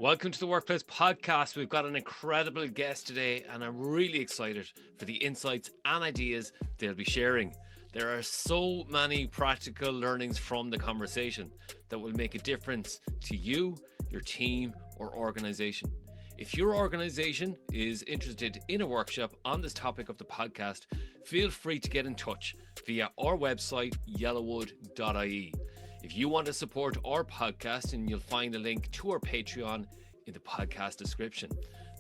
Welcome to the Workplace Podcast. We've got an incredible guest today, and I'm really excited for the insights and ideas they'll be sharing. There are so many practical learnings from the conversation that will make a difference to you, your team, or organization. If your organization is interested in a workshop on this topic of the podcast, feel free to get in touch via our website, yellowwood.ie. If you want to support our podcast, and you'll find a link to our Patreon in the podcast description.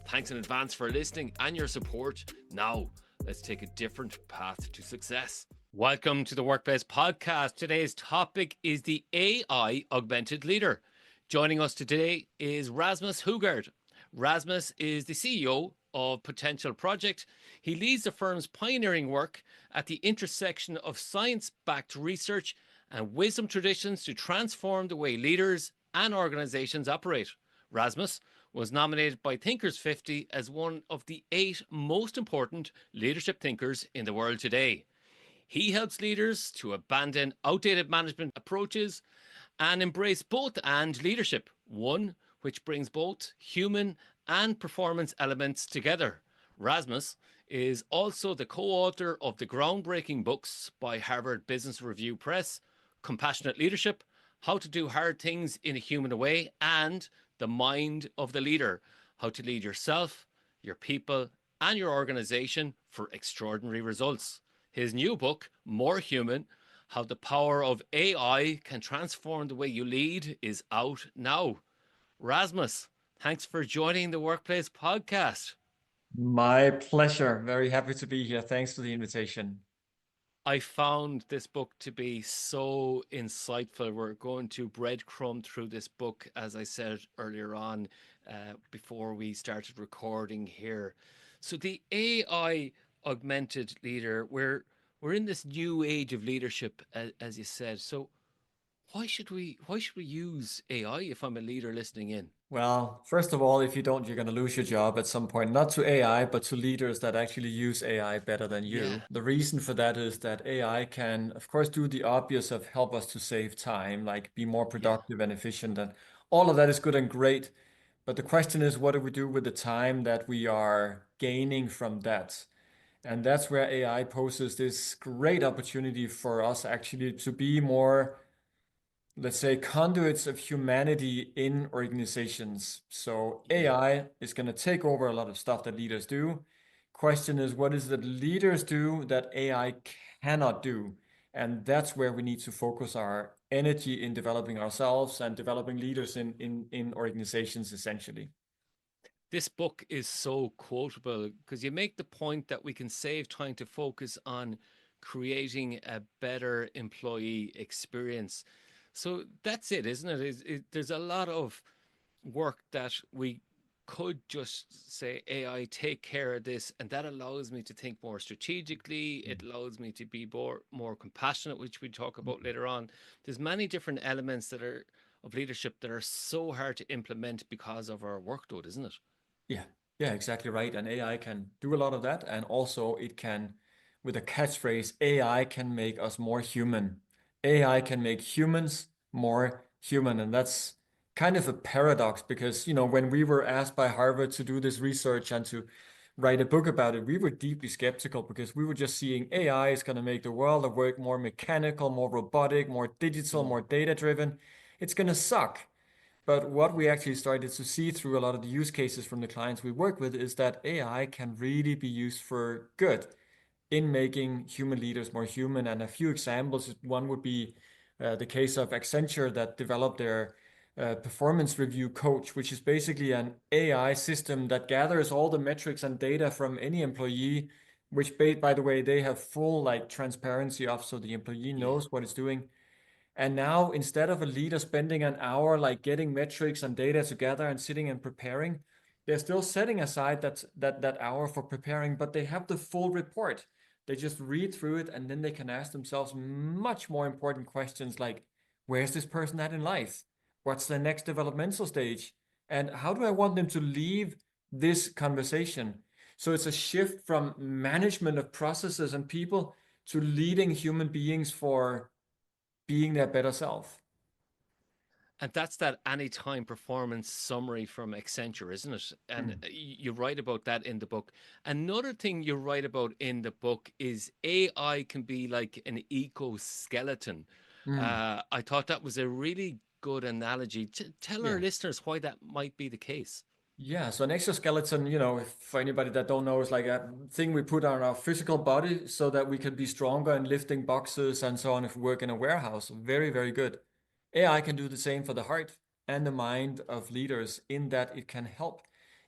Thanks in advance for listening and your support. Now, let's take a different path to success. Welcome to the Workplace Podcast. Today's topic is the AI augmented leader. Joining us today is Rasmus Hougaard. Rasmus is the CEO of Potential Project. He leads the firm's pioneering work at the intersection of science-backed research and wisdom traditions to transform the way leaders and organizations operate. Rasmus was nominated by Thinkers 50 as one of the 8 most important leadership thinkers in the world today. He helps leaders to abandon outdated management approaches and embrace both and leadership, one which brings both human and performance elements together. Rasmus is also the co-author of the groundbreaking books by Harvard Business Review Press, Compassionate Leadership, How to Do Hard Things in a Human Way, and The Mind of the Leader, How to Lead Yourself, Your People, and Your Organization for Extraordinary Results. His new book, More Human, How the Power of AI Can Transform the Way You Lead, is out now. Rasmus, thanks for joining the Workplace Podcast. My pleasure. Very happy to be here. Thanks for the invitation. I found this book to be so insightful. We're going to breadcrumb through this book, as I said earlier on, before we started recording here. So the AI augmented leader, we're in this new age of leadership, as you said. So why should we use AI if I'm a leader listening in? Well, first of all, if you don't, you're going to lose your job at some point, not to AI, but to leaders that actually use AI better than you. Yeah. The reason for that is that AI can, of course, do the obvious of help us to save time, like be more Yeah. productive and efficient. And all of that is good and great. But the question is, what do we do with the time that we are gaining from that? And that's where AI poses this great opportunity for us actually to be more, let's say, conduits of humanity in organizations. So Yeah. AI is going to take over a lot of stuff that leaders do. Question is, what is it that leaders do that AI cannot do? And that's where we need to focus our energy in developing ourselves and developing leaders in organizations, essentially. This book is so quotable because you make the point that we can save time to focus on creating a better employee experience. So that's it, isn't it? There's a lot of work that we could just say, AI, take care of this. And that allows me to think more strategically. It allows me to be more compassionate, which we talk about later on. There's many different elements that are of leadership that are so hard to implement because of our workload, isn't it? Yeah, yeah, exactly right. And AI can do a lot of that. And also it can, with a catchphrase, AI can make us more human. AI can make humans more human. And that's kind of a paradox because, when we were asked by Harvard to do this research and to write a book about it, we were deeply skeptical because we were just seeing AI is going to make the world of work more mechanical, more robotic, more digital, Mm. more data-driven. It's going to suck. But what we actually started to see through a lot of the use cases from the clients we work with is that AI can really be used for good in making human leaders more human. And a few examples, one would be the case of Accenture that developed their performance review coach, which is basically an AI system that gathers all the metrics and data from any employee, which by the way, they have full transparency of, so the employee Yeah. knows what it's doing. And now, instead of a leader spending an hour getting metrics and data together and sitting and preparing, they're still setting aside that hour for preparing, but they have the full report. They just read through it and then they can ask themselves much more important questions like, where's this person at in life? What's the next developmental stage? And how do I want them to leave this conversation? So it's a shift from management of processes and people to leading human beings for being their better self. And that's that anytime performance summary from Accenture, isn't it? And Mm. you write about that in the book. Another thing you write about in the book is AI can be like an ecoskeleton. Mm. I thought that was a really good analogy. Tell our Yeah. listeners why that might be the case. Yeah, so an exoskeleton, if for anybody that don't know, is like a thing we put on our physical body so that we can be stronger in lifting boxes and so on if we work in a warehouse. Very, very good. AI can do the same for the heart and the mind of leaders in that it can help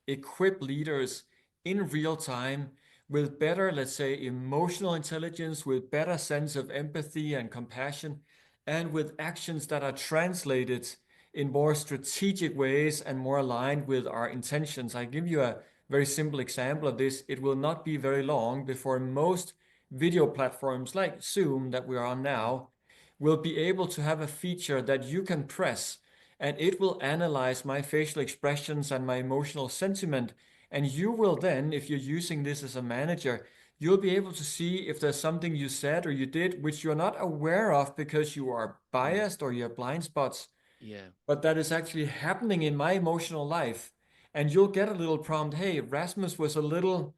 equip leaders in real time with better, let's say, emotional intelligence, with better sense of empathy and compassion, and with actions that are translated in more strategic ways and more aligned with our intentions. I give you a very simple example of this. It will not be very long before most video platforms like Zoom that we are on Yeah, now will be able to have a feature that you can press and it will analyze my facial expressions and my emotional sentiment. And you will then, if you're using this as a manager, you'll be able to see if there's something you said or you did which you're not aware of because you are mm, biased or you have blind spots, yeah, but that is actually happening in my emotional life. And you'll get a little prompt, hey, Rasmus was a little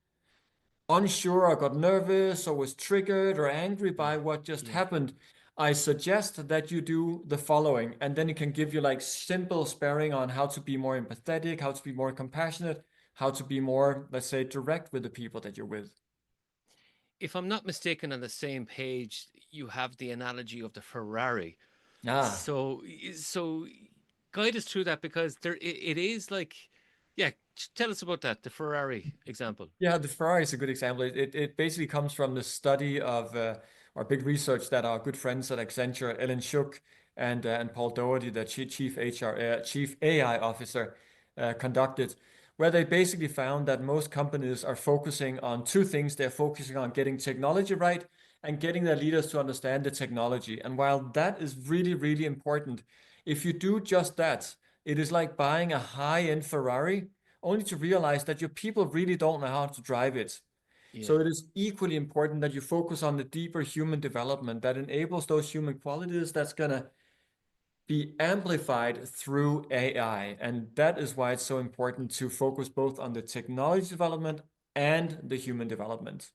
unsure or got nervous or was triggered or angry by yeah, what just yeah. happened. I suggest that you do the following. And then it can give you like simple sparring on how to be more empathetic, how to be more compassionate, how to be more, let's say, direct with the people that you're with. If I'm not mistaken, on the same page, you have the analogy of the Ferrari. Ah, So guide us through that because it is like, yeah. Tell us about that, the Ferrari example. yeah, the Ferrari is a good example. It basically comes from the study of our big research that our good friends at Accenture, Ellen Shook and Paul Doherty, the chief AI officer, conducted, where they basically found that most companies are focusing on two things. They're focusing on getting technology right and getting their leaders to understand the technology. And while that is really, really important, if you do just that, it is like buying a high-end Ferrari only to realize that your people really don't know how to drive it. Yeah. So it is equally important that you focus on the deeper human development that enables those human qualities that's going to be amplified through AI. And that is why it's so important to focus both on the technology development and the human development.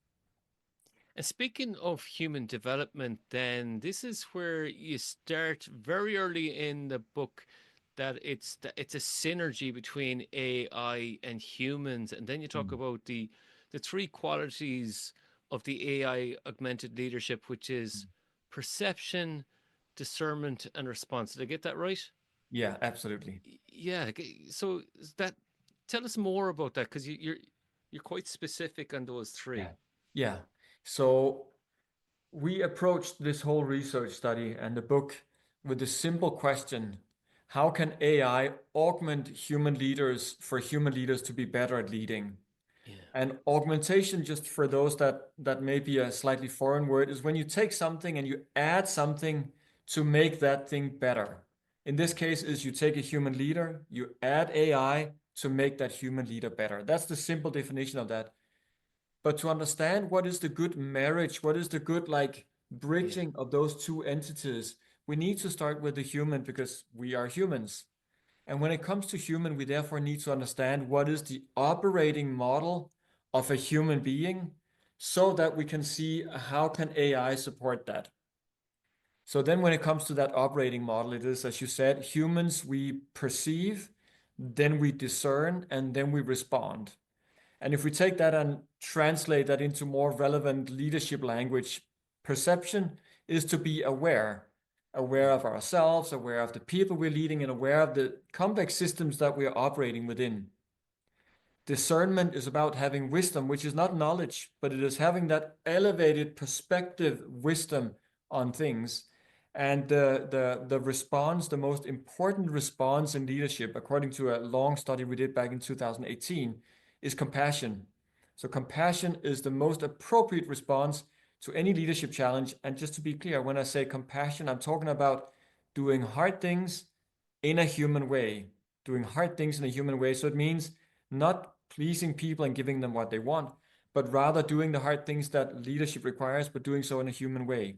And speaking of human development, then this is where you start very early in the book that it's a synergy between AI and humans, and then you talk Mm. about the three qualities of the AI augmented leadership, which is perception, discernment, and response. Did I get that right? Yeah, absolutely. Yeah. So that tell us more about that because you're quite specific on those Yeah. three. Yeah. So we approached this whole research study and the book with the simple question, how can AI augment human leaders for human leaders to be better at leading? Yeah. And augmentation, just for those that may be a slightly foreign word, is when you take something and you add something to make that thing better. In this case, is you take a human leader, you add AI to make that human leader better. That's the simple definition of that. But to understand what is the good marriage, what is the good like Yeah. bridging of those two entities, we need to start with the human because we are humans. And when it comes to human, we therefore need to understand what is the operating model of a human being so that we can see how can AI support that. So then when it comes to that operating model, it is, as you said, humans we perceive, then we discern, and then we respond. And if we take that and translate that into more relevant leadership language, perception is to be aware, aware Yeah. of ourselves, aware of the people we're leading, and aware of the complex systems that we are operating within. Discernment is about having wisdom, which is not knowledge, but it is having that elevated perspective wisdom on things. And the response, the most important response in leadership, according to a long study we did back in 2018, is compassion. So compassion is the most appropriate response to any leadership challenge. And just to be clear, when I say compassion, I'm talking about doing hard things in a human way, doing hard things in a human way. So it means not pleasing people and giving them what they want, but rather doing the hard things that leadership requires, but doing so in a human way.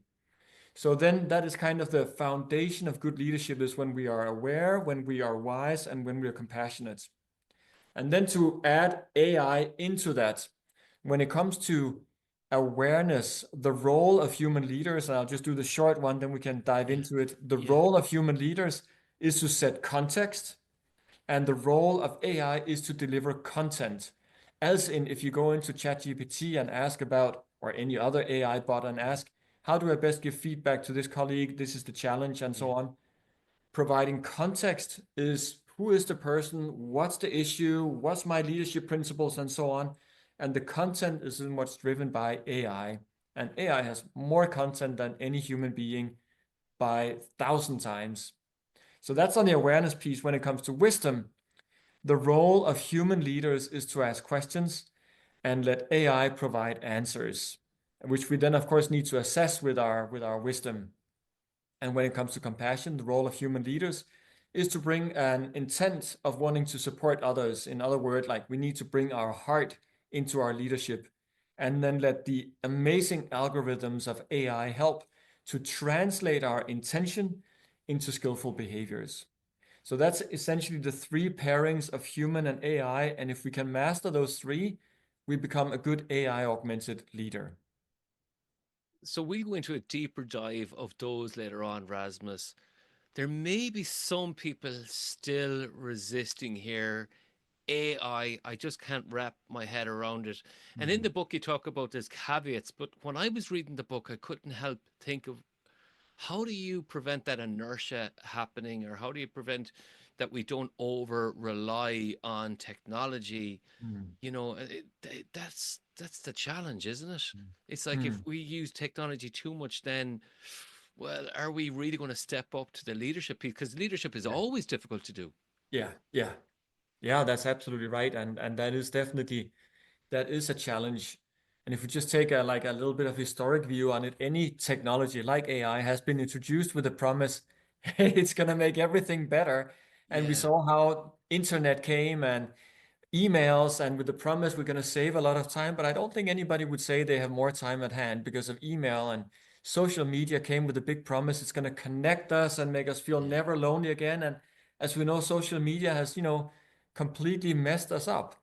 So then that is kind of the foundation of good leadership, is when we are aware, when we are wise, and when we are compassionate. And then to add AI into that, when it comes to awareness, the role of human leaders, and I'll just do the short one, then we can dive Yeah. into it. The Yeah. role of human leaders is to set context, and the role of AI is to deliver content. As in, if you go into ChatGPT and ask about, or any other AI bot, and ask, how do I best give feedback to this colleague? This is the challenge, and so Yeah. on. Providing context is, who is the person? What's the issue? What's my leadership principles, and so on. And the content is in what's driven by AI. And AI has more content than any human being by 1,000 times. So that's on the awareness piece. When it comes to wisdom, the role of human leaders is to ask questions and let AI provide answers, which we then, of course, need to assess with our wisdom. And when it comes to compassion, the role of human leaders is to bring an intent of wanting to support others. In other words, like, we need to bring our heart into our leadership, and then let the amazing algorithms of AI help to translate our intention into skillful behaviors. So that's essentially the three pairings of human and AI. And if we can master those three, we become a good AI augmented leader. So we'll go into a deeper dive of those later on, Rasmus. There may be some people still resisting here. AI, I just can't wrap my head around it. And in Mhm. the book, you talk about there's caveats, but when I was reading the book, I couldn't help think of, how do you prevent that inertia happening, or how do you prevent that we don't over rely on technology? Mm. That's the challenge, isn't it? It's like, if Mm. we use technology too much, then, well, are we really going to step up to the leadership piece? Because leadership is Yeah, always difficult to do. yeah, yeah, yeah. That's absolutely right, and that is definitely, that is a challenge. And if we just take a like a little bit of historic view on it, any technology like AI has been introduced with the promise, it's gonna make everything better. And we Yeah, saw how internet came, and emails, and with the promise we're going to save a lot of time. But I don't think anybody would say they have more time at hand because of email. And social media came with a big promise, it's going to connect us and make us feel yeah, never lonely again. And as we know, social media has, completely messed us up.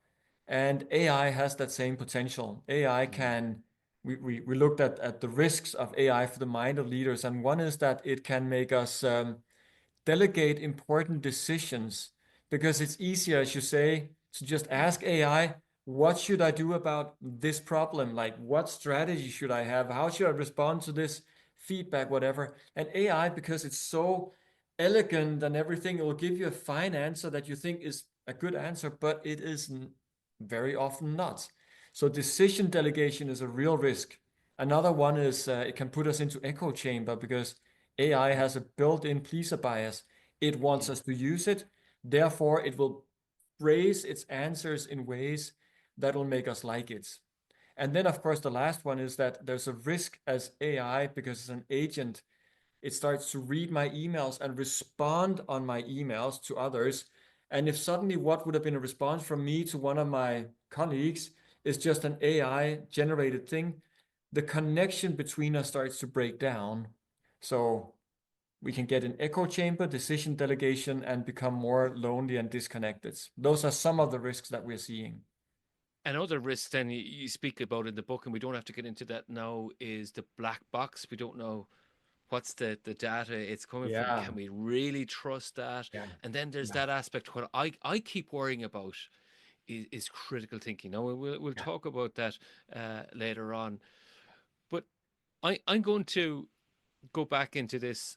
And AI has that same potential. AI mm, can, we looked at the risks of AI for the mind of leaders, and one is that it can make us delegate important decisions, because it's easier, as you say, to just ask AI, what should I do about this problem? Like, what strategy should I have? How should I respond to this feedback, whatever? And AI, because it's so elegant and everything, it will give you a fine answer that you think is a good answer, but it is very often not. So decision delegation is a real risk. Another one is it can put us into echo chamber, because AI mm, has a built-in pleaser bias. It wants yeah. us to use it. Therefore, it will phrase its answers in ways that will make us like it. And then, of course, the last one is that there's a risk as AI, because it's an agent, it starts to read my emails and respond on my emails to others. And if suddenly what would have been a response from me to one of my colleagues is just an AI generated thing, the connection between us starts to break down. So we can get an echo chamber, decision delegation, and become more lonely and disconnected. Those are some of the risks that we're seeing. Another risk, then, you speak about in the book, and we don't have to get into that now, is the black box. We don't know what's the data it's coming from. Yeah, Can we really trust that? yeah, And then there's yeah, that aspect. What I keep worrying about is critical thinking. Now we'll yeah. talk about that later on. But I'm going to go back into this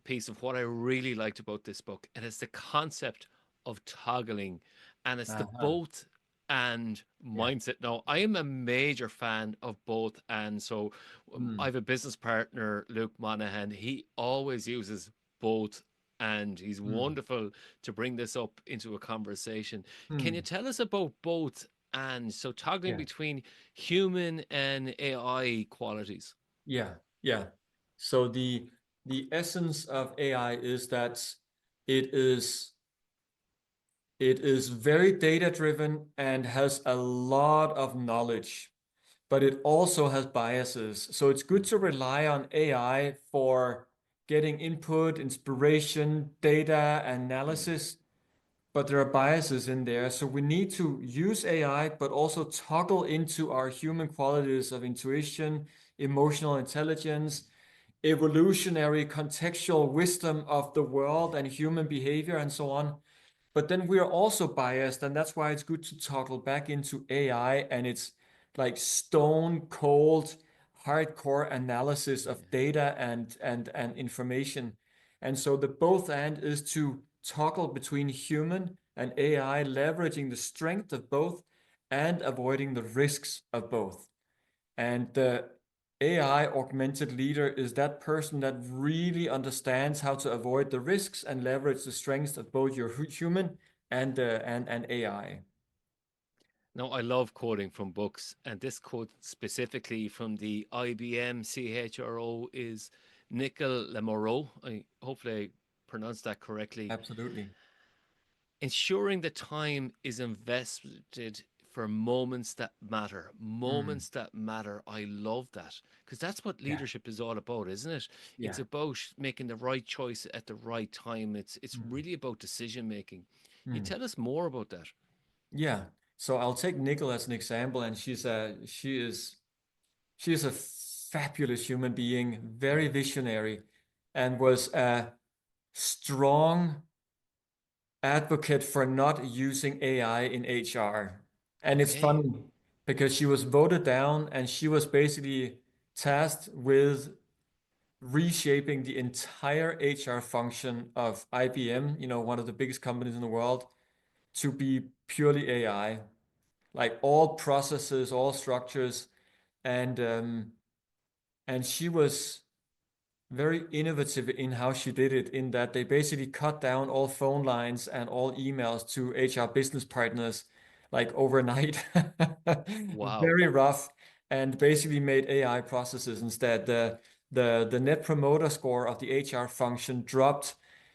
piece of what I really liked about this book, and it's the concept of toggling, and it's the Uh-huh. both and Yeah. mindset. Now, I am a major fan of both, and so I Mm, have a business partner, Luke Monahan. He always uses both, and he's mm, wonderful to bring this up into a conversation. Can you mm. tell us about both? And so, toggling Yeah, between human and AI qualities. yeah, yeah. So the essence of AI is that it is it is very data driven and has a lot of knowledge. but it also has biases. So it's good to rely on AI for getting input, inspiration, data, Mm. analysis, but there are biases in there. So we need to use AI, but also toggle into our human qualities of intuition, emotional intelligence, evolutionary contextual wisdom of the world and human behavior and so on. But then we are also biased, and that's why it's good to toggle back into AI and it's like stone cold, hardcore analysis Yeah. of data and information. And so the both end is to toggle between human and AI, leveraging the strength of both and avoiding the risks of both. And the AI augmented leader is that person that really understands how to avoid the risks and leverage the strengths of both your human and AI. No, I love quoting from books, and this quote specifically from the IBM CHRO is Nicole Lemoreau. I hopefully I pronounced that correctly. Absolutely. Ensuring the time is invested for Mm. moments that matter. I love that because that's what Yeah. leadership is all about, isn't it? It's Yeah. about making the right choice at the right time. It's Mm. really about decision making. You Mm. tell us more about that. Yeah. So I'll take Nicole as an example, and she is a fabulous human being, very visionary, and was a strong advocate for not using AI in HR. And it's Okay. funny because she was voted down and she was basically tasked with reshaping the entire HR function of IBM, one of the biggest companies in the world, to be purely AI, like all processes, all structures. And she was very innovative in how she did it, in that they basically cut down all phone lines and all emails to HR business partners like overnight. Wow. Very rough, and basically made AI processes instead. The net promoter score of the HR function dropped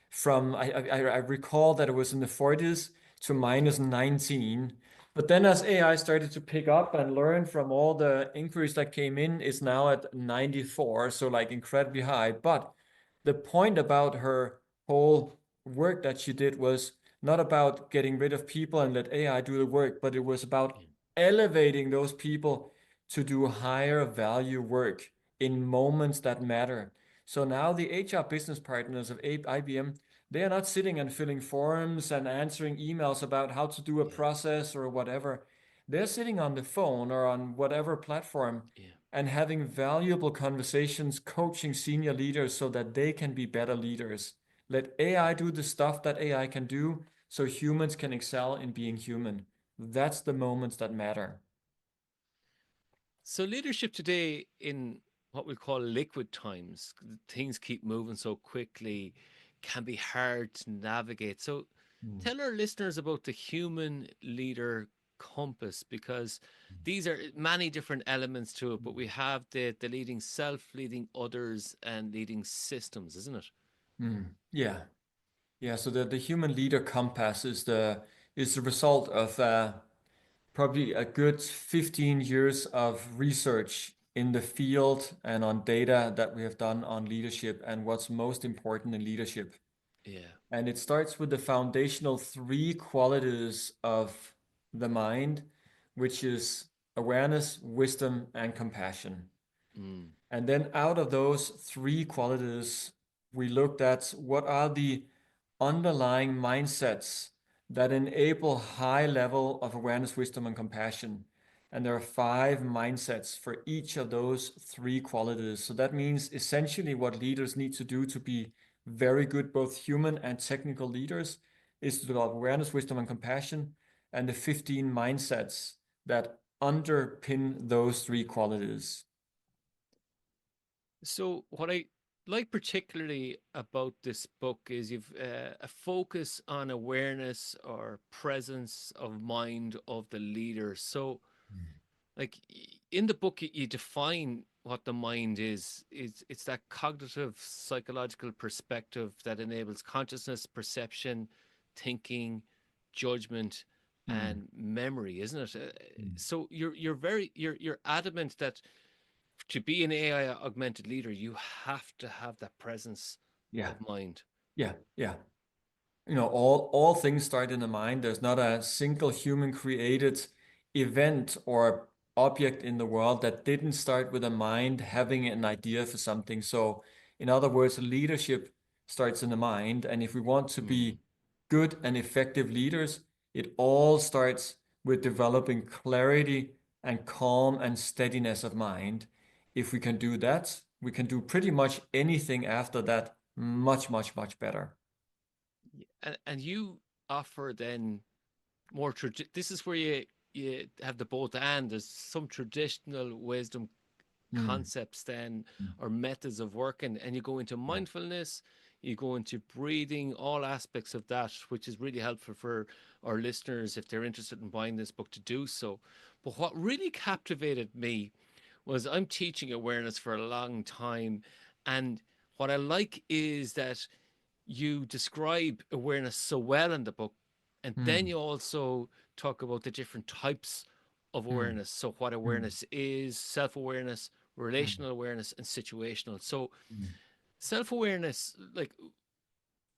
from I recall that it was in the 40s to -19. But then as AI started to pick up and learn from all the inquiries that came in, it's now at 94, so like incredibly high. But the point about her whole work that she did was not about getting rid of people and let AI do the work, but it was about elevating those people to do higher value work in moments that matter. So now the HR business partners of IBM, they are not sitting and filling forms and answering emails about how to do a Yeah. process or whatever. They're sitting on the phone or on whatever platform Yeah. and having valuable conversations, coaching senior leaders so that they can be better leaders. Let AI do the stuff that AI can do so humans can excel in being human. That's the moments that matter. So leadership today in what we call liquid times, things keep moving so quickly, can be hard to navigate. So Mm. tell our listeners about the human leader compass because these are many different elements to it, but we have the leading self, leading others, and leading systems, isn't it? Yeah. Yeah, so the human leader compass is the result of probably a good 15 years of research in the field and on data that we have done on leadership and what's most important in leadership. Yeah. And it starts with the foundational three qualities of the mind, which is awareness, wisdom, and compassion. Mm. And then out of those three qualities, we looked at what are the underlying mindsets that enable high level of awareness, wisdom, and compassion. And there are five mindsets for each of those three qualities. So that means essentially what leaders need to do to be very good, both human and technical leaders, is to develop awareness, wisdom, and compassion, and the 15 mindsets that underpin those three qualities. So, what I like particularly about this book is you've a focus on awareness or presence of mind of the leader. So, like in the book, you define what the mind is. It's that cognitive, psychological perspective that enables consciousness, perception, thinking, judgment, Mm. and memory, isn't it? Mm. So you're adamant that to be an AI augmented leader, you have to have that presence Yeah, of mind. yeah, yeah. All things start in the mind. There's not a single human created event or object in the world that didn't start with a mind having an idea for something. So, in other words, leadership starts in the mind. And if we want to Mm, be good and effective leaders, it all starts with developing clarity and calm and steadiness of mind. If we can do that, we can do pretty much anything after that much, much, much better. and you offer then more this is where you have the both and there's some traditional wisdom Mm. concepts then Mm. or methods of working, and you go into Yeah. mindfulness, you go into breathing, all aspects of that, which is really helpful for our listeners if they're interested in buying this book to do so. But what really captivated me was I'm teaching awareness for a long time, and what I like is that you describe awareness so well in the book, and then Mm. you also talk about the different types of Mm. awareness. So, what Mm. awareness is, self awareness, Mm. relational awareness, and situational. So, Mm. self awareness, like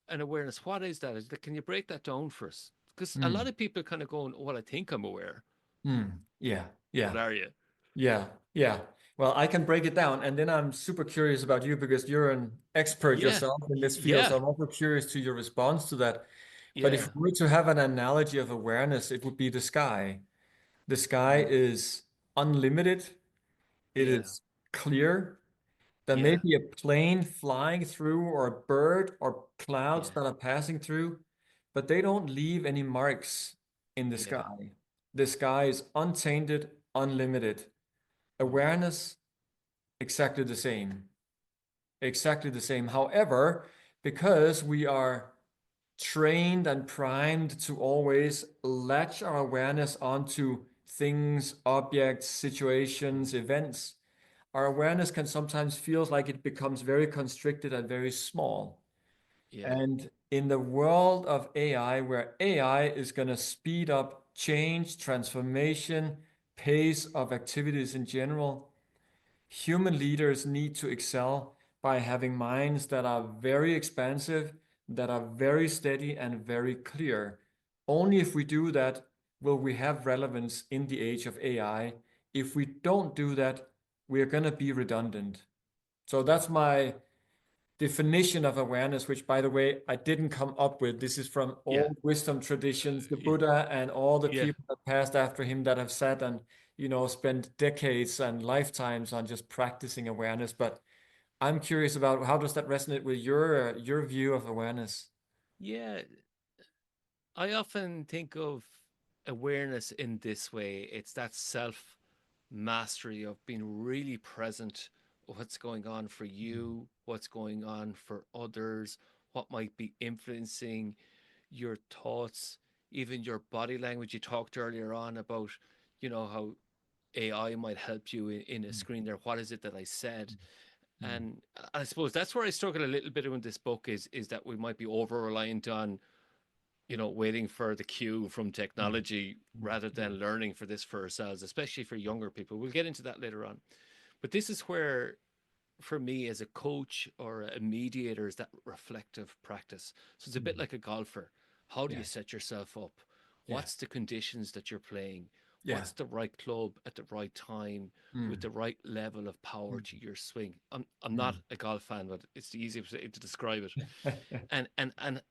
an awareness, what is that? Can you break that down for us? Because a lot Mm. of people kind of going, well, I think I'm aware, Mm. Yeah, but yeah, are you? yeah, yeah. Well, I can break it down, and then I'm super curious about you because you're an expert Yeah, yourself in this field. yeah, So I'm also curious to your response to that. But if yeah, we were to have an analogy of awareness, it would be the sky. The sky mm, is unlimited. It yeah, is clear. There may yeah, be a plane flying through or a bird or clouds yeah, that are passing through, but they don't leave any marks in the yeah, sky. The sky is untainted, unlimited. mm, Awareness, exactly the same. Exactly the same. However, because we are trained and primed to always latch our awareness onto things, objects, situations, events, our awareness can sometimes feel like it becomes very constricted and very small. yeah, And in the world of AI, where AI is going to speed up change, transformation, pace of activities in general, human leaders need to excel by having minds that are very expansive, that are very steady and very clear. Only if we do that will we have relevance in the age of AI. If we don't do that, we're going to be redundant. So that's my definition of awareness, which, by the way, I didn't come up with. This is from yeah, old wisdom traditions, the yeah, Buddha and all the yeah. people that passed after him that have sat and, spent decades and lifetimes on just practicing awareness. But I'm curious about how does that resonate with your view of awareness? Yeah, I often think of awareness in this way. It's that self mastery of being really present with what's going on for you, what's going on for others, what might be influencing your thoughts, even your body language. You talked earlier on about, how AI might help you in a screen there. What is it that I said? Mm, And I suppose that's where I struggle a little bit with this book is that we might be over reliant on waiting for the cue from mm, technology mm, rather yeah, than learning for this for ourselves, especially for younger people. We'll get into that later on. But this is where, for me, as a coach or a mediator, is that reflective practice. So it's a bit mm, like a golfer. How do yeah, you set yourself up? yeah, What's the conditions that you're playing? yeah, What's the right club at the right time with mm, the right level of power mm, to your swing? I'm not mm. a golf fan, but it's the easiest way to describe it. And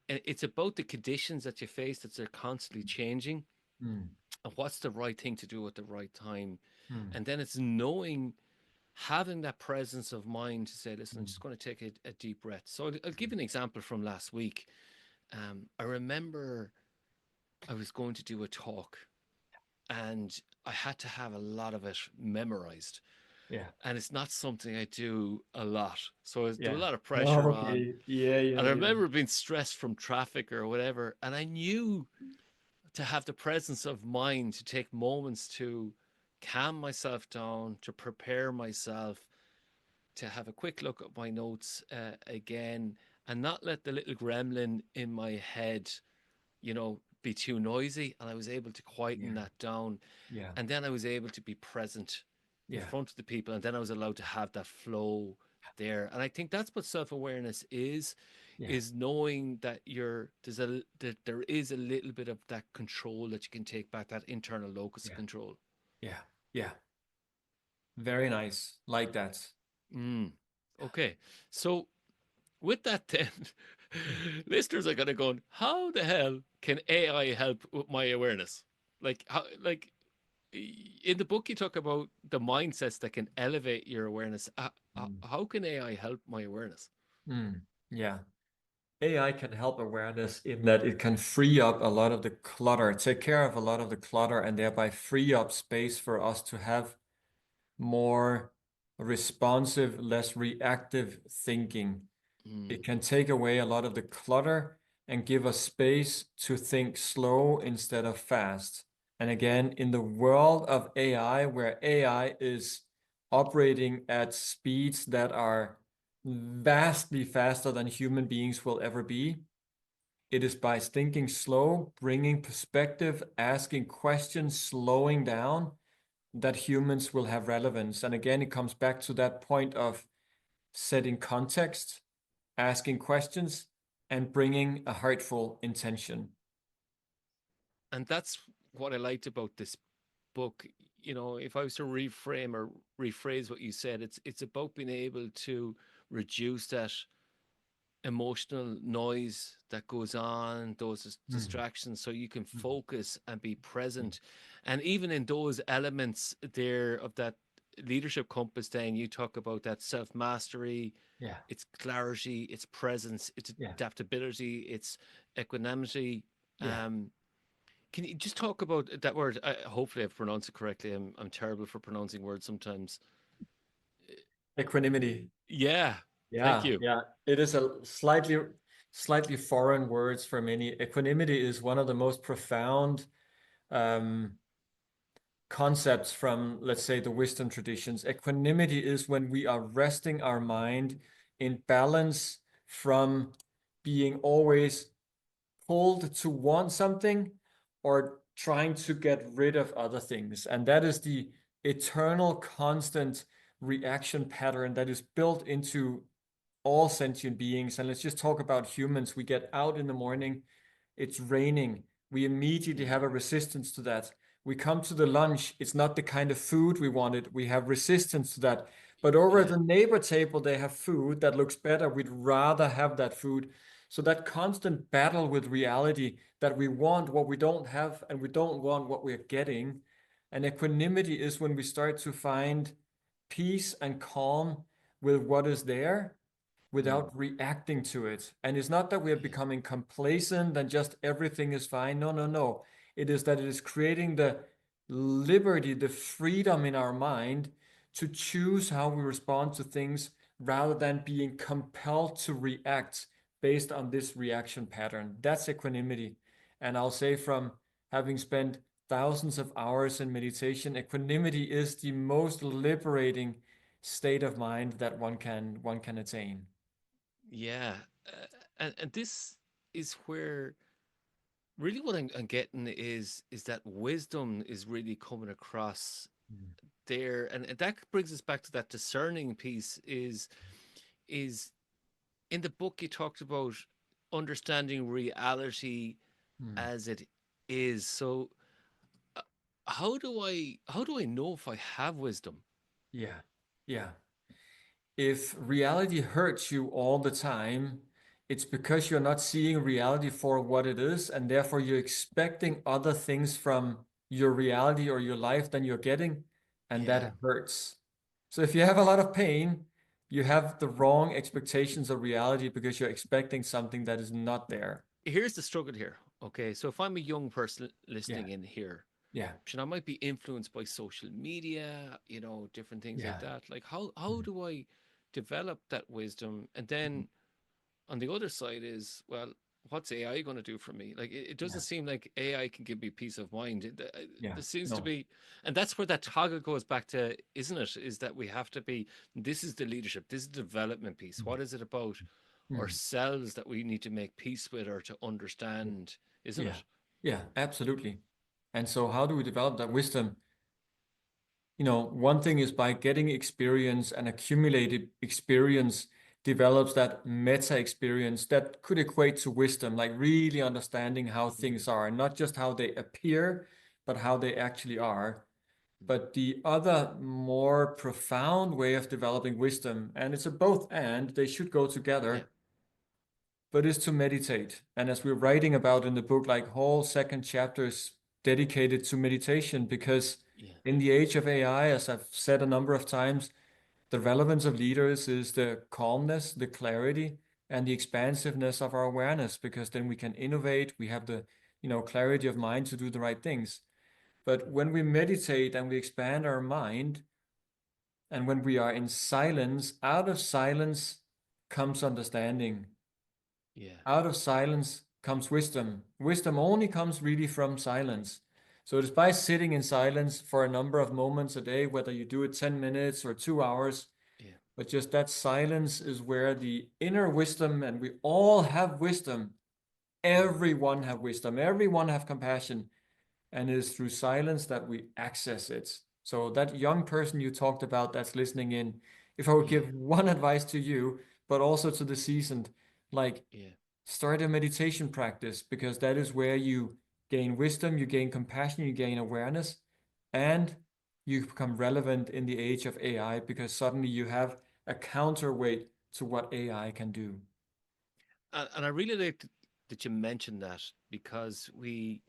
it's about the conditions that you face that they're constantly changing, Mm, and what's the right thing to do at the right time. mm, And then it's knowing, having that presence of mind to say, listen, I'm mm, just going to take a deep breath. So I'll give an example from last week. I remember I was going to do a talk, and I had to have a lot of it memorized, yeah, and it's not something I do a lot, so there was yeah. a lot of pressure on. Okay. Yeah, yeah, And I yeah. remember being stressed from traffic or whatever, and I knew to have the presence of mind to take moments to calm myself down, to prepare myself, to have a quick look at my notes again, and not let the little gremlin in my head, be too noisy, and I was able to quieten Yeah. that down. Yeah. And then I was able to be present in Yeah. front of the people, and then I was allowed to have that flow there. And I think that's what self-awareness Yeah. is knowing that that there is a little bit of that control that you can take back, that internal locus of Yeah. control. Yeah. Yeah. Very nice. Like that. Mm. Okay. So with that then, Yeah. listeners are gonna go, how the hell can AI help with my awareness? Like how in the book you talk about the mindsets that can elevate your awareness. Mm. How can AI help my awareness? Mm. Yeah. AI can help awareness in that it can free up a lot of the clutter, take care of a lot of the clutter, and thereby free up space for us to have more responsive, less reactive thinking. Mm, It can take away a lot of the clutter and give us space to think slow instead of fast. And again, in the world of AI, where AI is operating at speeds that are vastly faster than human beings will ever be, it is by thinking slow, bringing perspective, asking questions, slowing down, that humans will have relevance. And again, it comes back to that point of setting context, asking questions, and bringing a heartful intention. and that's what I liked about this book. You know, if I was to reframe or rephrase what you said, it's about being able to reduce that emotional noise that goes on, those Mm, distractions, so you can mm, focus and be mm. present. And even in those elements there of that leadership compass, then you talk about that self mastery, Yeah, its clarity, its presence, its yeah, adaptability, its equanimity. yeah. Can you just talk about that word? Hopefully, I've pronounced it correctly. I'm terrible for pronouncing words sometimes. Equanimity. Yeah, thank Yeah, you. yeah. It is a slightly foreign words for many. Equanimity is one of the most profound um, concepts from, let's say, the wisdom traditions. Equanimity is when we are resting our mind in balance from being always pulled to want something or trying to get rid of other things. And that is the eternal, constant reaction pattern that is built into all sentient beings. And let's just talk about humans. We get out in the morning, it's raining. We immediately Mm, have a resistance to that. We come to the lunch, it's not the kind of food we wanted. We have resistance to that. But over at yeah, the neighbor table, they have food that looks better. We'd rather have that food. So that constant battle with reality that we want what we don't have and we don't want what we're getting. And equanimity is when we start to find peace and calm with what is there mm, without reacting to it. And it's not that we are yeah. becoming complacent and just everything is fine. No, no, no. It is that it is creating the liberty, the freedom in our mind to choose how we respond to things rather than being compelled to react based on this reaction pattern. That's equanimity. And I'll say, from having spent thousands of hours in meditation, equanimity is the most liberating state of mind that one can attain. Yeah, and this is where really what I'm getting is that wisdom is really coming across Mm. there, and that brings us back to that discerning piece. Is in the book you talked about understanding reality Mm. as it is. So uh, how do I know if I have wisdom? Yeah. Yeah. If reality hurts you all the time, it's because you're not seeing reality for what it is, and therefore you're expecting other things from your reality or your life than you're getting, and Yeah. that hurts. So if you have a lot of pain, you have the wrong expectations of reality because you're expecting something that is not there. Here's the struggle here. Okay, so if I'm a young person Yeah. listening in here, Yeah. I might be influenced by social media, different things like Yeah. that. Like how Mm. do I develop that wisdom? And Mm. then on the other side is, well, what's AI going to do for me? Like it doesn't Yeah. seem like AI can give me peace of mind. Yeah. There seems to No. be, and that's where that toggle goes back to, isn't it? Is that we have to be. This is the leadership. This is the development piece. Mm. What is it about Mm. ourselves that we need to make peace with or to Yeah. understand? Isn't Yeah. it? Yeah, absolutely. And so how do we develop that wisdom? You know, one thing is by getting experience, and accumulated experience develops that meta experience that could equate to wisdom, like really understanding how Mm, things are, not just how they appear, but how they actually are. mm. But the other more profound way of developing wisdom, and it's a both and, they should go Yeah, together, but is to meditate. And as we're writing about in the book, like whole second chapters dedicated to meditation, because yeah, in the age of AI, as I've said a number of times, the relevance of leaders is the calmness, the clarity, and the expansiveness of our awareness, because then we can innovate, we have the, clarity of mind to do the right things. But when we meditate and we expand our mind, and when we are in silence, out of silence comes understanding. yeah, Out of silence comes wisdom. Wisdom only comes really from silence. So it is by sitting in silence for a number of moments a day, whether you do it 10 minutes or 2 hours, yeah, but just that silence is where the inner wisdom, and we all have wisdom. mm, Everyone have wisdom. Everyone have compassion. And it is through silence that we access it. So that young person you talked about that's listening in, if I would yeah, give one advice to you, but also to the seasoned, like yeah, start a meditation practice, because that is where you gain wisdom, you gain compassion, you gain awareness, and you become relevant in the age of AI, because suddenly you have a counterweight to what AI can do. and I really like that you mentioned that because we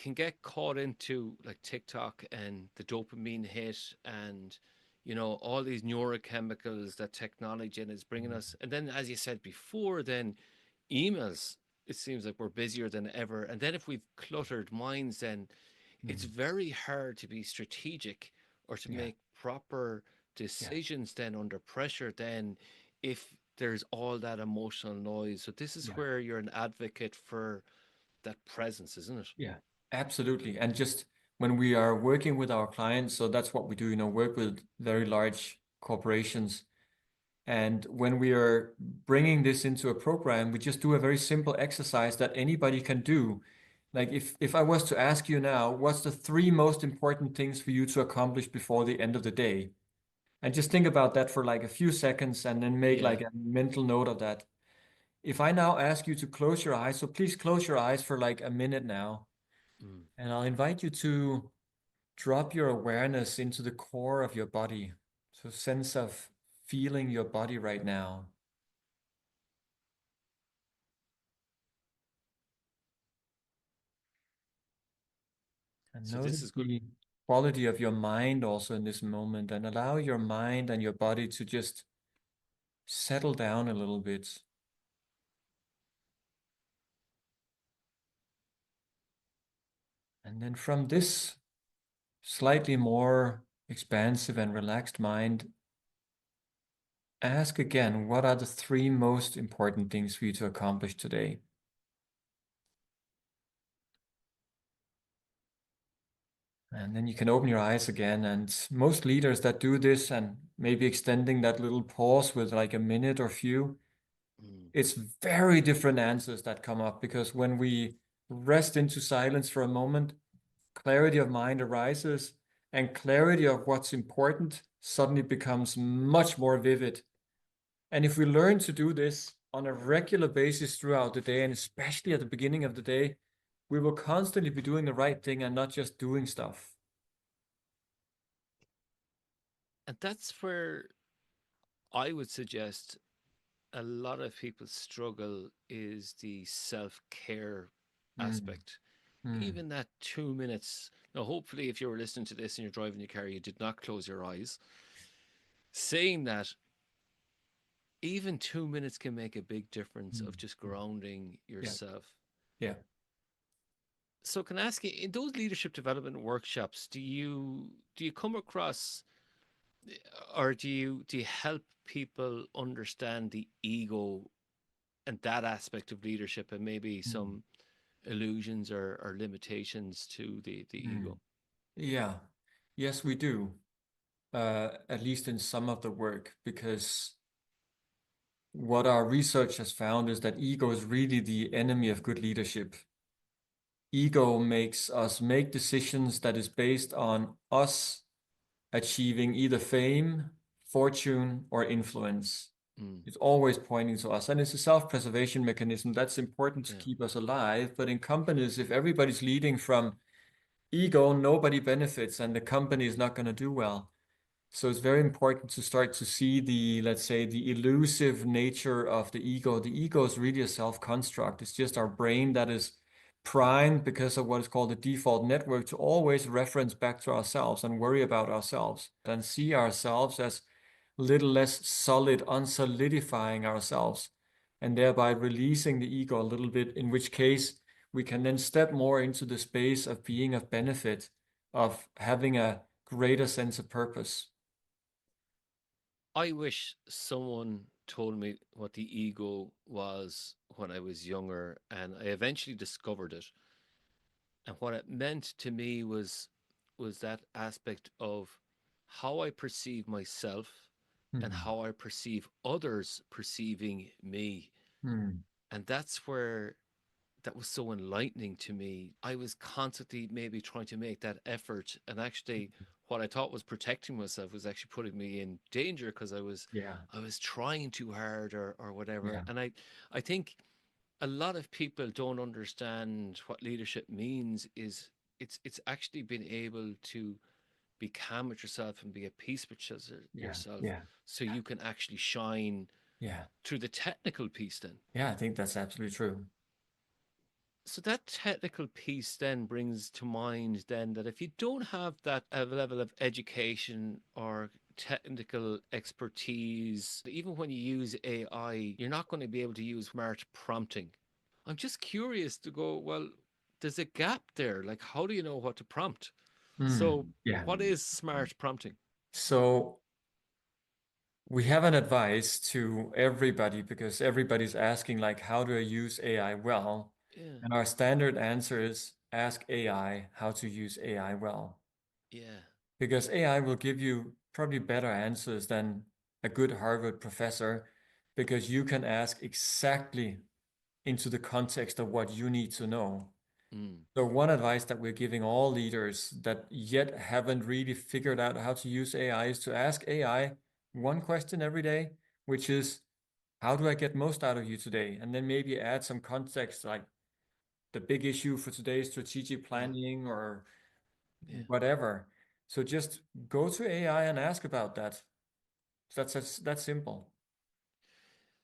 can get caught into like TikTok and the dopamine hit and all these neurochemicals that technology and is bringing us, and then as you said before, then emails, it seems like we're busier than ever, and then if we've cluttered minds, then it's Mm. very hard to be strategic or to Yeah, make proper yeah, decisions then under pressure, then if there's all that emotional noise. So this is yeah, where you're an advocate for that presence, isn't it? yeah, absolutely. And just when we are working with our clients, so that's what we do, work with very large corporations. And when we are bringing this into a program, we just do a very simple exercise that anybody can do. Like if I was to ask you now, what's the three most important things for you to accomplish before the end of the day? And just think about that for like a few seconds and then make Yeah. like a mental note of that. If I now ask you to close your eyes, so please close your eyes for like a minute now, Mm. and I'll invite you to drop your awareness into the core of your body. So sense of feeling your body right now. And So this notice is good. the quality of your mind also in this moment, and allow your mind and your body to just settle down a little bit. And then from this slightly more expansive and relaxed mind, ask again, what are the three most important things for you to accomplish today? And then you can open your eyes again. And most leaders that do this, and maybe extending that little pause with like a minute or few, Mm. it's very different answers that come up, because when we rest into silence for a moment, clarity of mind arises, and clarity of what's important suddenly becomes much more vivid. And if we learn to do this on a regular basis throughout the day, and especially at the beginning of the day, we will constantly be doing the right thing and not just doing stuff. And that's where I would suggest a lot of people struggle is the self-care Mm, aspect. mm, Even that 2 minutes. Now, hopefully, if you were listening to this and you're driving your car, you did not close your eyes. Saying that, even 2 minutes can make a big difference mm, of just mm. grounding Yeah, yourself. yeah. So, can I ask you, in those leadership development workshops, do you come across, or do you help people understand the ego and that aspect of leadership, and maybe Mm, some illusions or limitations to the mm. ego? Yeah. Yes, we do. At least in some of the work, because what our research has found is that ego is really the enemy of good leadership. ego makes us make decisions that is based on us achieving either fame, fortune, or influence. Mm, It's always pointing to us. And it's a self-preservation mechanism that's important to yeah. keep us alive. But in companies, if everybody's leading from ego, nobody benefits and the company is not going to do well. So it's very important to start to see the, let's say, the elusive nature of the ego. The ego is really a self-construct. It's just our brain that is primed because of what is called the default network to always reference back to ourselves and worry about ourselves and see ourselves as little less solid, unsolidifying ourselves, and thereby releasing the ego a little bit, in which case we can then step more into the space of being of benefit, of having a greater sense of purpose. I wish someone told me what the ego was when I was younger, and I eventually discovered it. And what it meant to me was that aspect of how I perceive myself and Hmm. how I perceive others perceiving me. Hmm. And that's where that was so enlightening to me. I was constantly maybe trying to make that effort, and actually what I thought was protecting myself was actually putting me in danger because Yeah, I was trying too hard or whatever. yeah, And I think a lot of people don't understand what leadership means is it's actually being able to be calm with yourself and be at peace with yeah, yourself yeah, so you can actually shine yeah, through the technical piece then. yeah. I think that's absolutely true. So that technical piece then brings to mind then that if you don't have that level of education or technical expertise, even when you use AI, you're not going to be able to use smart prompting. I'm just curious to go, well, there's a gap there. Like, how do you know what to prompt? So, Yeah. what is smart prompting? So we have an advice to everybody because everybody's asking like, how do I use AI well? Yeah, And our standard answer is ask AI how to use AI well. yeah, Because AI will give you probably better answers than a good Harvard professor because you can ask exactly into the context of what you need to know. mm, So one advice that we're giving all leaders that yet haven't really figured out how to use AI is to ask AI one question every day, which is, how do I get most out of you today? And then maybe add some context like the big issue for today is strategic yeah, planning or yeah. whatever. So just go to AI and ask about that. That's simple.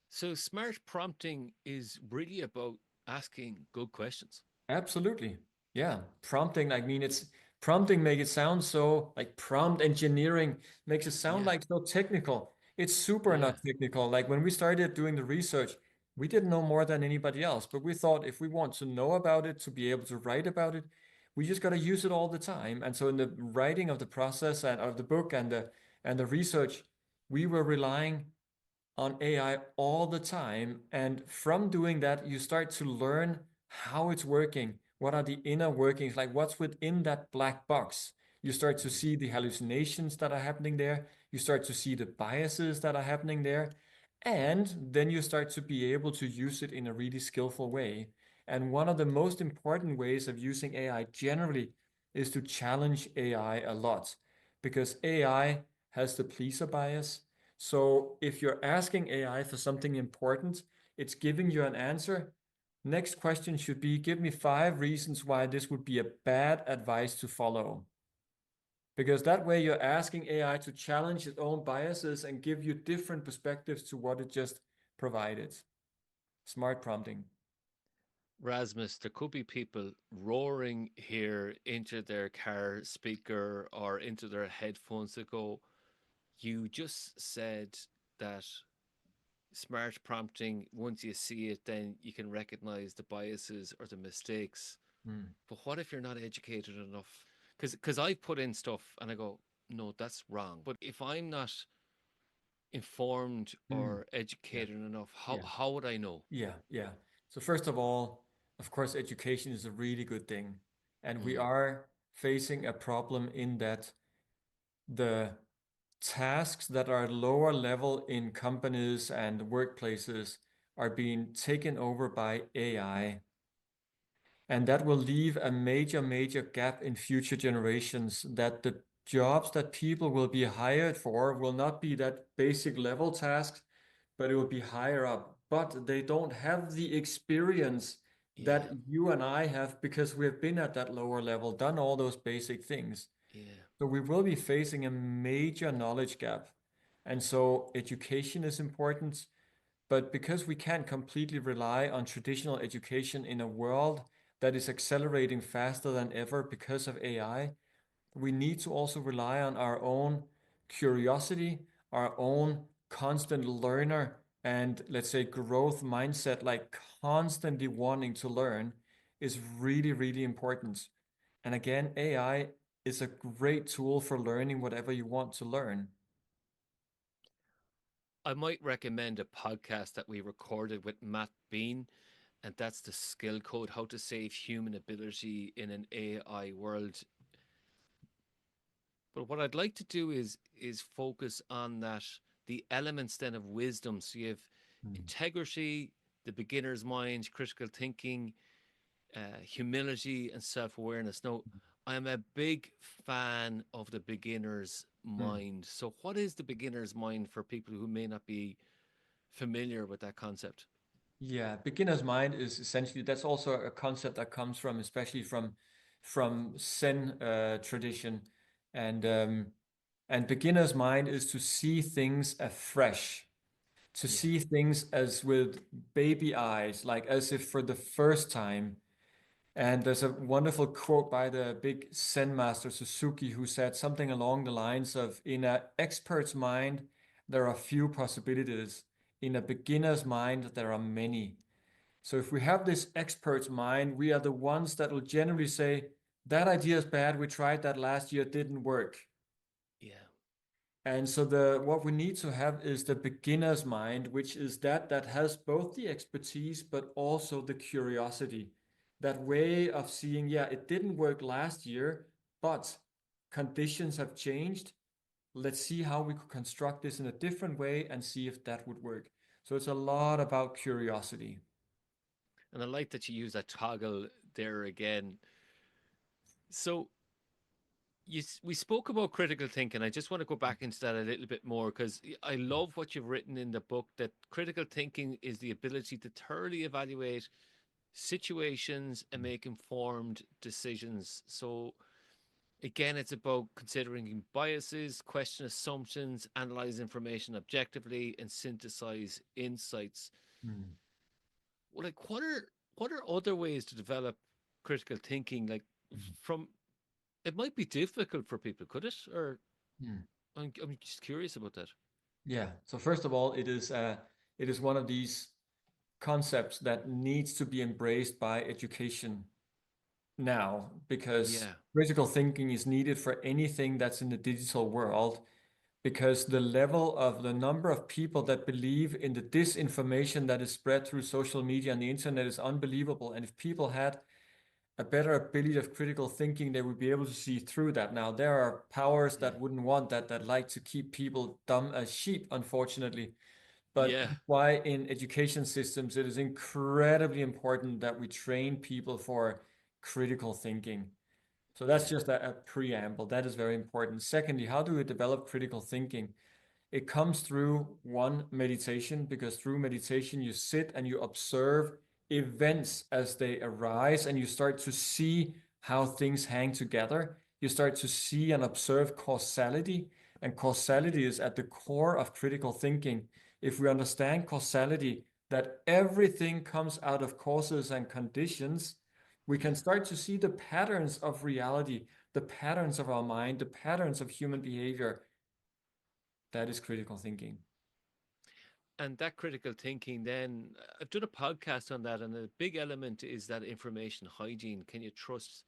So, smart prompting is really about asking good questions. Absolutely. Yeah. Prompting, I mean, it's prompting make it sound so like prompt engineering makes it sound Yeah, like so technical. It's super yeah, not technical. Like when we started doing the research, we didn't know more than anybody else, but we thought if we want to know about it, to be able to write about it, we just got to use it all the time. And so in the writing of the process and of the book and the research, we were relying on AI all the time. And from doing that, you start to learn how it's working. What are the inner workings? Like what's within that black box? You start to mm, see the hallucinations that are happening there. You start to see the biases that are happening there. And then you start to be able to use it in a really skillful way. And one of the most important ways of using AI generally is to challenge AI a lot because AI has the pleaser bias. So if you're asking AI for something important, it's giving you an answer. Next question should be, give me 5 reasons why this would be a bad advice to follow. Because that way you're asking AI to challenge its own biases and give you different perspectives to what it just provided. Smart prompting. Rasmus, there could be people roaring here into their car speaker or into their headphones that go, you just said that smart prompting, once you see it, then you can recognize the biases or the mistakes. Mm. But what if you're not educated enough? Because I put in stuff and I go, no, that's wrong. But if I'm not informed Mm. or Yeah, educated enough, yeah, how would I know? yeah, yeah. So first of all, of course, education is a really good thing. And we Mm, are facing a problem in that the tasks that are lower level in companies and workplaces are being taken over by AI. And that will leave a major, major gap in future generations, that the jobs that people will be hired for will not be that basic level tasks, but it will be higher up. But they don't have the experience Yeah, that you and I have because we have been at that lower level, done all those basic things. yeah. So we will be facing a major knowledge gap. And so education is important, but because we can't completely rely on traditional education in a world that is accelerating faster than ever because of AI, we need to also rely on our own curiosity, our own constant learner, and let's say growth mindset, like constantly wanting to learn, is really, really important. And again, AI is a great tool for learning whatever you want to learn. I might recommend a podcast that we recorded with Matt Bean, and that's the skill code: how to save human ability in an AI world. But what I'd like to do is focus on that, the elements then of wisdom. So you have Mm, integrity, the beginner's mind, critical thinking, humility, and self awareness. Now, I'm a big fan of the beginner's mm. mind. So, what is the beginner's mind for people who may not be familiar with that concept? Yeah, beginner's mind is essentially that's also a concept that comes from especially from Zen tradition, and um, and beginner's mind is to see things afresh, to Yeah, see things as with baby eyes, like as if for the first time. And there's a wonderful quote by the big Zen master Suzuki who said something along the lines of, in an expert's mind, there are few possibilities. In a beginner's mind, there are many. So if we have this expert's mind, we are the ones that will generally say, that idea is bad. We tried that last year, it didn't work. yeah, And so the what we need to have is the beginner's mind, which is that has both the expertise but also the curiosity. That way of seeing, yeah, it didn't work last year, but conditions have changed. Let's see how we could construct this in a different way and see if that would work. So it's a lot about curiosity. and I like that you use that toggle there again. So, we spoke about critical thinking. I just want to go back into that a little bit more because I love what you've written in the book, that critical thinking is the ability to thoroughly evaluate situations and make informed decisions. So, again, it's about considering biases, question assumptions, analyze information objectively, and synthesize insights. Mm, Well, like, what are other ways to develop critical thinking? Like, mm, from it might be difficult for people, could it? Or mm. I'm just curious about that. Yeah. So first of all, it is one of these concepts that needs to be embraced by education now because Yeah, critical thinking is needed for anything that's in the digital world because the level of the number of people that believe in the disinformation that is spread through social media and the internet is unbelievable. And if people had a better ability of critical thinking, they would be able to see through that. Now, there are powers yeah, that wouldn't want that, that like to keep people dumb as sheep, unfortunately. But yeah, that's why in education systems, it is incredibly important that we train people for critical thinking. So that's yeah, just a preamble. That is very important. Secondly, how do we develop critical thinking? It comes through one meditation, because through meditation, you sit and you observe events as they arise and you start to see how things hang together. You start to see and observe causality, and causality is at the core of critical thinking. If we understand causality, that everything comes out of causes and conditions, we can yeah. start to see the patterns of reality, the patterns of our mind, the patterns of human behavior. That is critical thinking. And that critical thinking, then I've done a podcast on that, and a big element is that information hygiene. Can you trust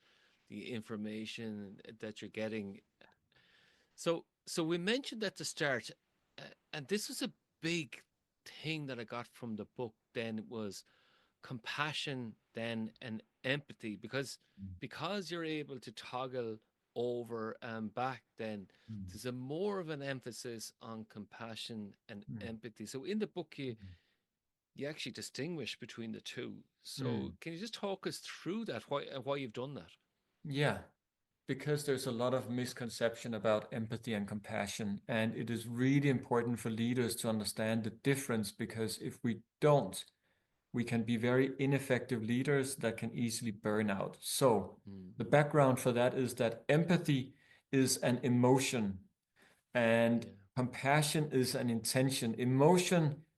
the information that you're getting? So we mentioned at the start, and this was a big thing that I got from the book. Then was compassion, then and empathy, because you're able to toggle over and back. Then Mm, there's a more of an emphasis on compassion and mm, empathy. So in the book, you mm, you actually distinguish between the two. So Mm. can you just talk us through that? Why you've done that? Yeah, because there's a lot of misconception about empathy and compassion, and it is really important for leaders to understand the difference, because if we don't, we can be very ineffective leaders that can easily burn out. So, Mm. the background for that is that empathy is an emotion and Yeah. compassion is an intention.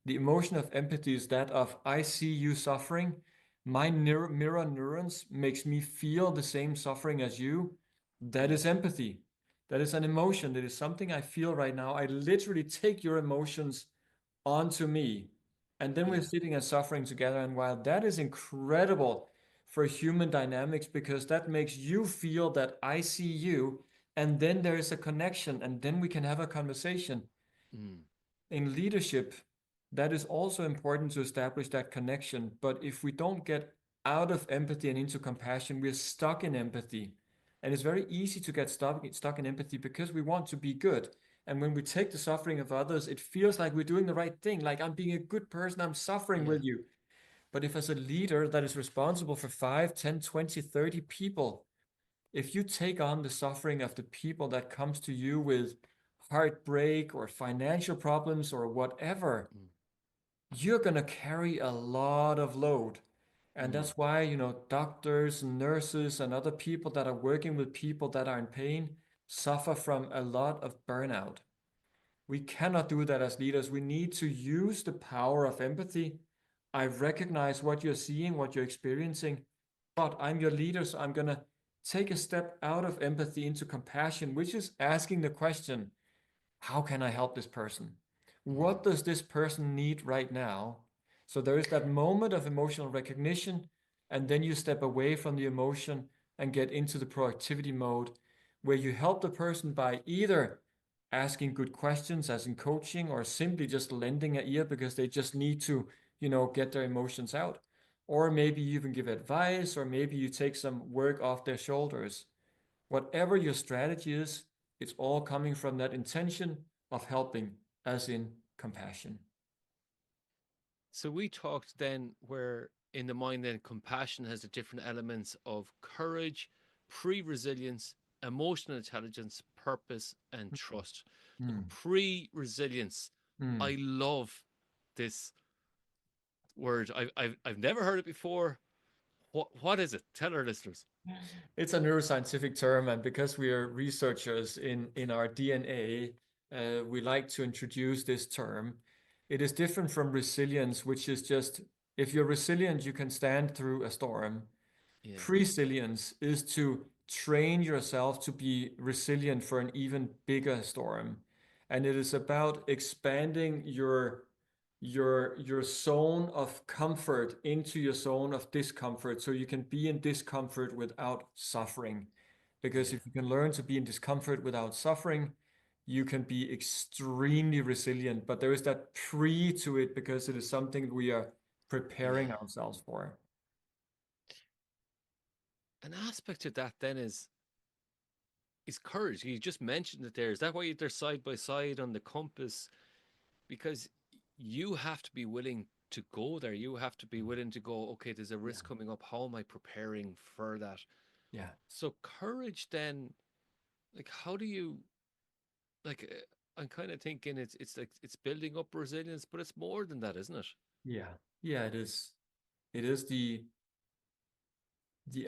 The emotion of empathy is that of I see you suffering. My mirror neurons makes me feel the same suffering as you. That Yeah. is empathy. That is an emotion. That is something I feel right now. I literally take your emotions onto me. And then we're Yeah. sitting and suffering together. And while that is incredible for human dynamics, because that makes you feel that I see you, and then there is a connection, and then we can have a conversation. Mm. In leadership, that is also important to establish that connection. But if we don't get out of empathy and into compassion, we're stuck in empathy. And it's very easy to get stuck in empathy because we want to be good. And when we take the suffering of others, it feels like we're doing the right thing. Like I'm being a good person, I'm suffering Yeah. with you. But if as a leader that is responsible for 5, 10, 20, 30 people, if you take on the suffering of the people that comes to you with heartbreak or financial problems or whatever, Mm. you're going to carry a lot of load. And Mm. that's why, doctors, nurses, and other people that are working with people that are in pain suffer from a lot of burnout. We cannot do that as leaders. We need to use the power of empathy. I recognize what you're seeing, what you're experiencing, but I'm your leader, so I'm going to take a step out of empathy into compassion, which is asking the question, how can I help this person? Mm. What does this person need right now? So there is that moment of emotional recognition, and then you step away from the emotion and get into the proactivity mode where you help the person by either asking good questions, as in coaching, or simply just lending an ear because they just need to, get their emotions out. Or maybe you even give advice, or maybe you take some work off their shoulders. Whatever your strategy is, it's all coming from that intention of helping, as in compassion. So we talked then where in the mind then compassion has the different elements of courage, pre-resilience, emotional intelligence, purpose, and trust. Like Mm, pre-resilience. mm. I love this word. I've never heard it before. What is it? Tell our listeners. It's a neuroscientific term, and because we are researchers in our DNA, we like to introduce this term. It is different from resilience, which is just if you're resilient, you can stand through a storm. Yeah, Resilience is to train yourself to be resilient for an even bigger storm. And it is about expanding your zone of comfort into your zone of discomfort so you can be in discomfort without suffering. Because yeah, if you can learn to be in discomfort without suffering, you can be extremely resilient. But there is that pre to it because it is something we are preparing yeah. ourselves for. An aspect of that then is courage. You just mentioned it there. Is that why they're side by side on the compass? Because you have to be willing to go there. You have to be willing to go, okay, there's a Yeah. risk coming up. How am I preparing for that? Yeah. So courage then, like how do you like I'm kind of thinking it's like it's building up resilience, but it's more than that, isn't it? Yeah. Yeah, it is. It is the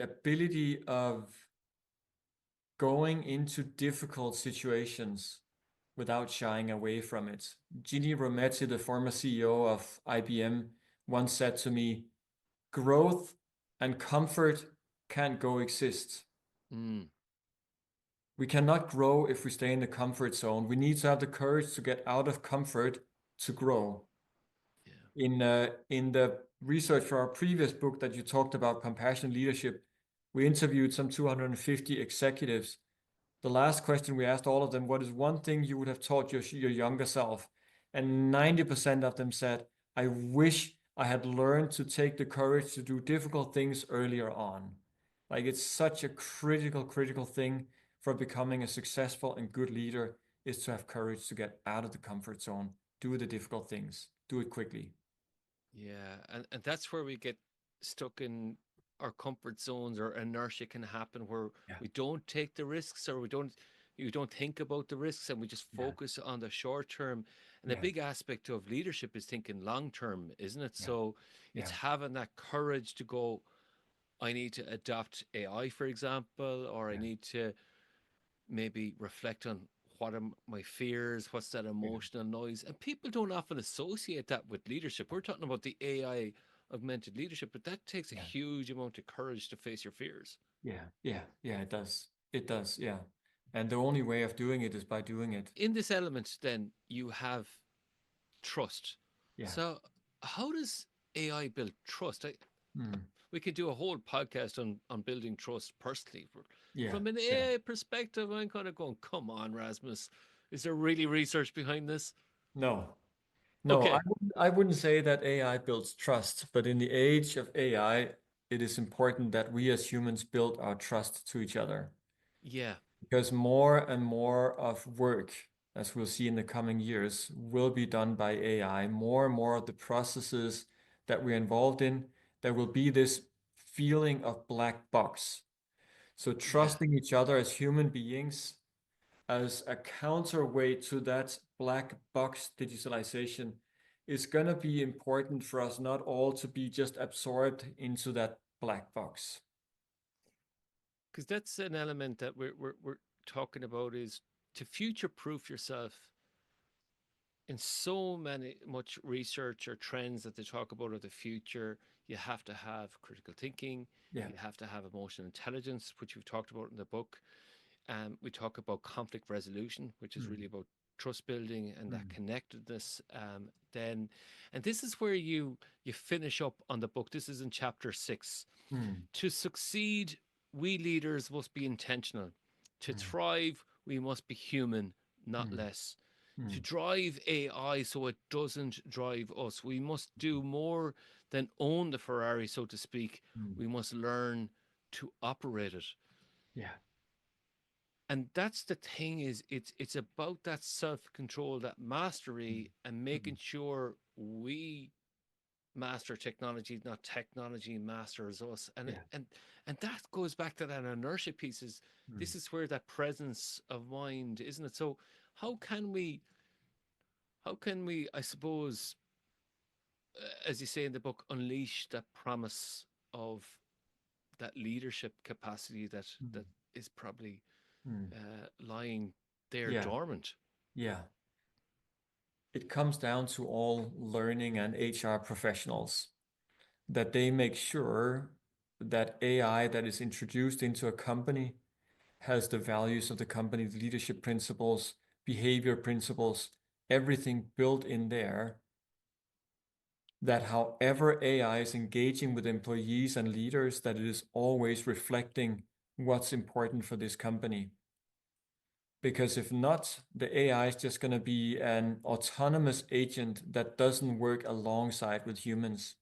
ability of going into difficult situations without shying away from it. Ginny Rometty, the former CEO of IBM, once said to me, growth and comfort can't coexist. Mm, We cannot grow if we stay in the comfort zone. We need to have the courage to get out of comfort to grow. yeah. In the research for our previous book that you talked about, Compassion Leadership, we interviewed some 250 executives. The last question we asked all of them, what is one thing you would have taught your younger self? And 90% of them said, I wish I had learned to take the courage to do difficult things earlier on. Like it's such a critical thing for becoming a successful and good leader is to have courage to get out of the comfort zone, do the difficult things, do it quickly. Yeah, and that's where we get stuck in our comfort zones, or inertia can happen where Yeah, we don't take the risks, or we don't think about the risks, and we just yeah, focus on the short term. And a yeah, big aspect of leadership is thinking long term, isn't it? yeah, So it's yeah, having that courage to go, I need to adopt AI, for example, or I yeah, need to maybe reflect on what are my fears, what's that yeah, emotional noise. And people don't often associate that with leadership. We're talking about the AI augmented leadership, but that takes a yeah, huge amount of courage to face your fears. yeah, yeah, yeah. It does. It does. Yeah. And the only way of doing it is by doing it. In this element, then you have trust. Yeah. So, how does AI build trust? Mm. We could do a whole podcast on building trust personally. Yeah. From an Yeah. AI perspective, I'm kind of going, come on, Rasmus. Is there really research behind this? No. No, Okay. I wouldn't say that AI builds trust, but in the age of AI, it is important that we as humans build our trust to each other. Yeah. Because more and more of work, as we'll see in the coming years, will be done by AI. More and more of the processes that we're involved in, there will be this feeling of black box. So Yeah. trusting each other as human beings as a counterweight to that black box digitalization is going to be important for us not all to be just absorbed into that black box. Because that's an element that we're talking about, is to future proof yourself. In so many much research or trends that they talk about of the future, you have to have critical thinking, Yeah. you have to have emotional intelligence, which we've talked about in the book. We talk about conflict resolution, which is really Mm, about trust building and that mm, connectedness. Then, and this is where you finish up on the book. This is in chapter 6. mm, To succeed, we leaders must be intentional. To mm, thrive, we must be human, not mm, less. To mm, drive AI so it doesn't drive us, we must do more than own the Ferrari, so to speak. mm. We must learn to operate it. Yeah. And that's the thing, is it's about that self-control, that Mm, mastery, and mm. making sure we master technology, not technology masters us. Yeah. And that goes back to that inertia piece. Is Mm, this is where that presence of mind, isn't it? So how can we I suppose, as you say in the book, unleash that promise of that leadership capacity that mm, is probably mm. lying there Yeah. dormant. Yeah. It comes down to all learning and HR professionals that they make sure that AI that is introduced into a company has the values of the company, the leadership principles, behavior principles, everything built in there. That however AI is engaging with employees and leaders, that it is always reflecting what's important for this company. Because if not, the AI is just going to be an autonomous agent that doesn't work alongside with humans.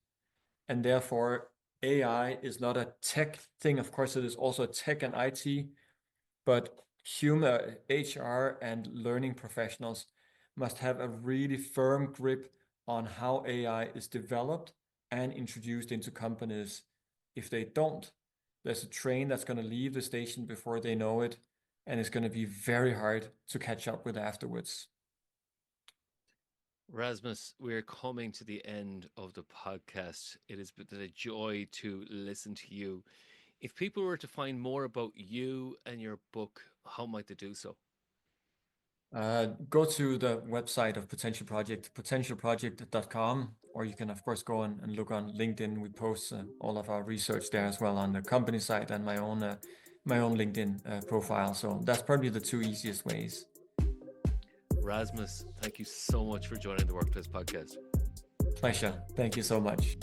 And therefore, AI is not a tech thing. Of course, it is also tech and IT, but human HR and learning professionals must have a really firm grip on how AI is developed and introduced into companies. If they don't, there's a train that's going to leave the station before they know it, and it's going to be very hard to catch up with afterwards. Rasmus, we're coming to the end of the podcast. It has been a joy to listen to you. If people were to find more about you and your book, how might they do so? Go to the website of Potential Project, potentialproject.com, or you can, of course, go and look on LinkedIn. We post all of our research there as well on the company site and my own LinkedIn profile. So that's probably the two easiest ways. Rasmus, thank you so much for joining the Workplace Podcast. Pleasure. Thank you so much.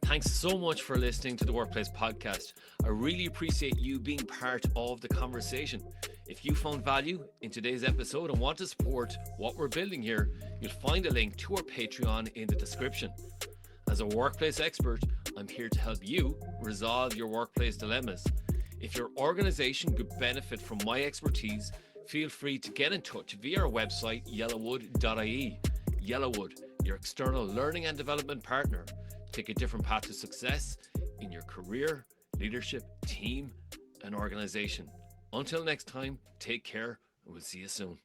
Thanks so much for listening to the Workplace Podcast. I really appreciate you being part of the conversation. If you found value in today's episode and want to support what we're building here, you'll find a link to our Patreon in the description. As a workplace expert, I'm here to help you resolve your workplace dilemmas. If your organization could benefit from my expertise, feel free to get in touch via our website, yellowwood.ie. Yellowwood, your external learning and development partner. Take a different path to success in your career, leadership, team, and organization. Until next time, take care, and we'll see you soon.